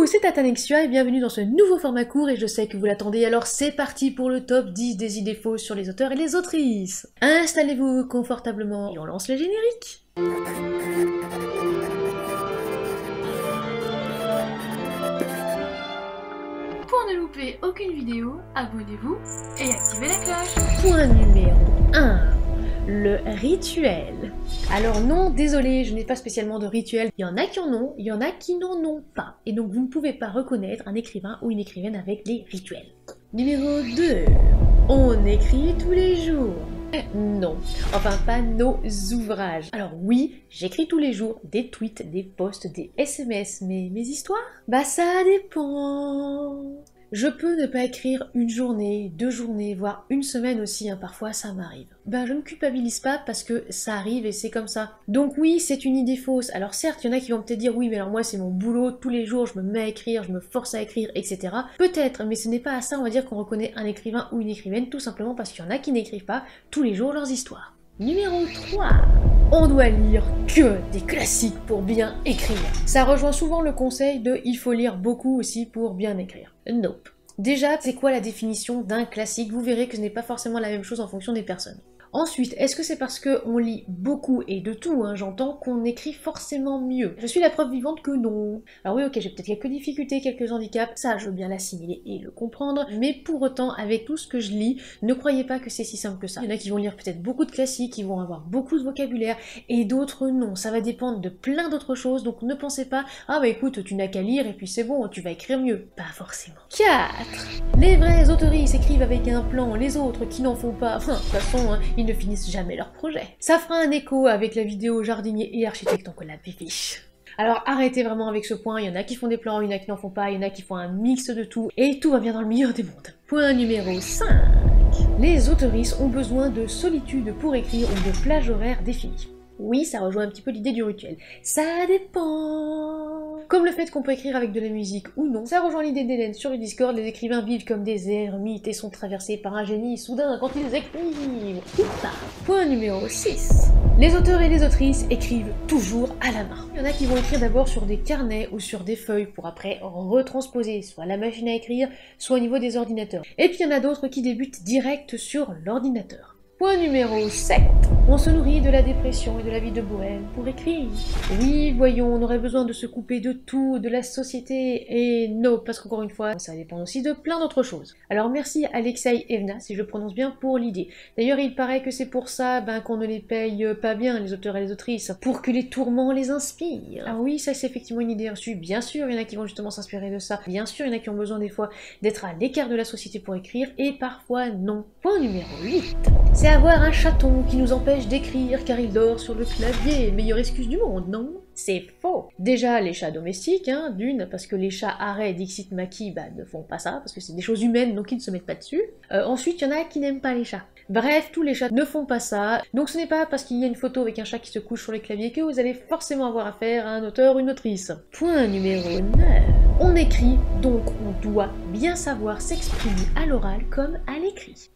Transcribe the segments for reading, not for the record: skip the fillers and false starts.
Coucou, c'est Tatanexia et bienvenue dans ce nouveau format court et je sais que vous l'attendez, alors c'est parti pour le top 10 des idées fausses sur les auteurs et les autrices. Installez-vous confortablement et on lance le générique. Pour ne louper aucune vidéo, abonnez-vous et activez la cloche. Point numéro 1. Le rituel. Alors non, désolé, je n'ai pas spécialement de rituel. Il y en a qui en ont, il y en a qui n'en ont pas. Et donc vous ne pouvez pas reconnaître un écrivain ou une écrivaine avec les rituels. Numéro 2. On écrit tous les jours. Non, enfin pas nos ouvrages. Alors oui, j'écris tous les jours des tweets, des posts, des SMS, mais mes histoires? Bah ça dépend. Je peux ne pas écrire une journée, 2 journées, voire une semaine aussi, hein, parfois ça m'arrive. Ben je ne culpabilise pas parce que ça arrive et c'est comme ça. Donc oui, c'est une idée fausse. Alors certes, il y en a qui vont peut-être dire oui, mais alors moi c'est mon boulot, tous les jours je me mets à écrire, je me force à écrire, etc. Peut-être, mais ce n'est pas à ça, on va dire qu'on reconnaît un écrivain ou une écrivaine, tout simplement parce qu'il y en a qui n'écrivent pas tous les jours leurs histoires. Numéro 3. On doit lire que des classiques pour bien écrire. Ça rejoint souvent le conseil de il faut lire beaucoup aussi pour bien écrire. Nope. Déjà, c'est quoi la définition d'un classique? Vous verrez que ce n'est pas forcément la même chose en fonction des personnes. Ensuite, est-ce que c'est parce qu'on lit beaucoup et de tout, hein, j'entends, qu'on écrit forcément mieux? Je suis la preuve vivante que non. Alors oui, ok, j'ai peut-être quelques difficultés, quelques handicaps, ça je veux bien l'assimiler et le comprendre, mais pour autant, avec tout ce que je lis, ne croyez pas que c'est si simple que ça. Il y en a qui vont lire peut-être beaucoup de classiques, qui vont avoir beaucoup de vocabulaire, et d'autres non. Ça va dépendre de plein d'autres choses, donc ne pensez pas, ah bah écoute, tu n'as qu'à lire et puis c'est bon, tu vas écrire mieux. Pas forcément. 4. Les vrais autoristes écrivent avec un plan, les autres qui n'en font pas, de toute façon, hein, ils ne finissent jamais leur projet. Ça fera un écho avec la vidéo jardinier et architecte en collab bibiche. Alors arrêtez vraiment avec ce point, il y en a qui font des plans, il y en a qui n'en font pas, il y en a qui font un mix de tout, et tout va bien dans le meilleur des mondes. Point numéro 5. Les autoristes ont besoin de solitude pour écrire ou de plage horaire définie. Oui, ça rejoint un petit peu l'idée du rituel. Ça dépend. Comme le fait qu'on peut écrire avec de la musique ou non. Ça rejoint l'idée d'Hélène sur le Discord, les écrivains vivent comme des ermites et sont traversés par un génie soudain quand ils écrivent. Oupa. Point numéro 6. Les auteurs et les autrices écrivent toujours à la main. Il y en a qui vont écrire d'abord sur des carnets ou sur des feuilles pour après retransposer soit la machine à écrire, soit au niveau des ordinateurs. Et puis il y en a d'autres qui débutent direct sur l'ordinateur. Point numéro 7. On se nourrit de la dépression et de la vie de bohème pour écrire. Oui, voyons, on aurait besoin de se couper de tout, de la société, et non, parce qu'encore une fois, ça dépend aussi de plein d'autres choses. Alors merci Alexei Evna, si je prononce bien, pour l'idée. D'ailleurs, il paraît que c'est pour ça qu'on ne les paye pas bien, les auteurs et les autrices, pour que les tourments les inspirent. Ah oui, ça c'est effectivement une idée reçue, bien sûr, il y en a qui vont justement s'inspirer de ça. Bien sûr, il y en a qui ont besoin des fois d'être à l'écart de la société pour écrire, et parfois non. Point numéro 8. C'est avoir un chaton qui nous empêche d'écrire car il dort sur le clavier. Meilleure excuse du monde, non? C'est faux. Déjà, les chats domestiques, d'une, parce que les chats arrêts Dixit Maki ne font pas ça, parce que c'est des choses humaines, donc ils ne se mettent pas dessus. Ensuite, il y en a qui n'aiment pas les chats. Bref, tous les chats ne font pas ça, donc ce n'est pas parce qu'il y a une photo avec un chat qui se couche sur les claviers que vous allez forcément avoir affaire à un auteur ou une autrice. Point numéro 9. On écrit, donc on doit bien savoir s'exprimer à l'oral comme à l'écrit.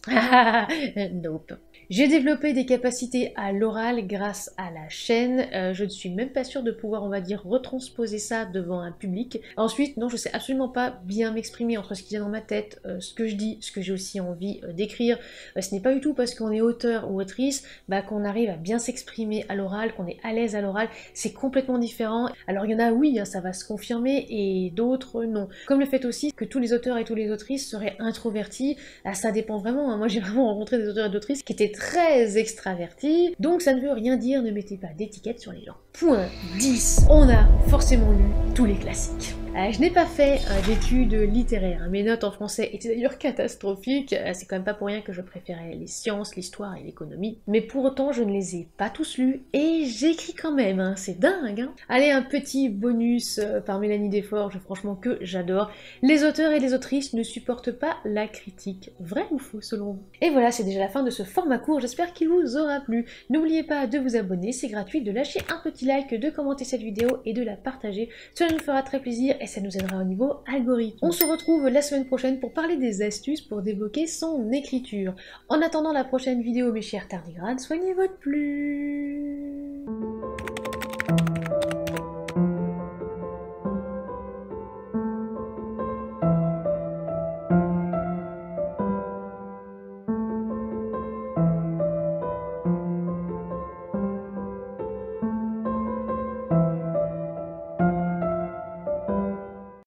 Nope. J'ai développé des capacités à l'oral grâce à la chaîne, je ne suis même pas sûre de pouvoir, on va dire, retransposer ça devant un public. Ensuite, non, je sais absolument pas bien m'exprimer entre ce qui vient dans ma tête, ce que je dis, ce que j'ai aussi envie d'écrire. Ce n'est pas du tout parce qu'on est auteur ou autrice qu'on arrive à bien s'exprimer à l'oral, qu'on est à l'aise à l'oral, c'est complètement différent. Alors il y en a, oui, ça va se confirmer, et d'autres, non. Comme le fait aussi que tous les auteurs et toutes les autrices seraient introvertis, ça dépend vraiment, Moi j'ai vraiment rencontré des auteurs et d'autrices qui étaient très extravertis, donc ça ne veut rien dire, ne mettez pas d'étiquette sur les gens. Point 10. On a forcément lu tous les classiques. Je n'ai pas fait d'études littéraires, mes notes en français étaient d'ailleurs catastrophiques, c'est quand même pas pour rien que je préférais les sciences, l'histoire et l'économie, mais pour autant je ne les ai pas tous lus, et j'écris quand même, c'est dingue. Allez, un petit bonus par Mélanie Desforges, franchement que j'adore. Les auteurs et les autrices ne supportent pas la critique, vrai ou faux selon vous? Et voilà, c'est déjà la fin de ce format court, j'espère qu'il vous aura plu. N'oubliez pas de vous abonner, c'est gratuit, de lâcher un petit like, de commenter cette vidéo et de la partager, cela nous fera très plaisir et ça nous aidera au niveau algorithme. On se retrouve la semaine prochaine pour parler des astuces pour débloquer son écriture. En attendant la prochaine vidéo, mes chers tardigrades, soignez votre plume.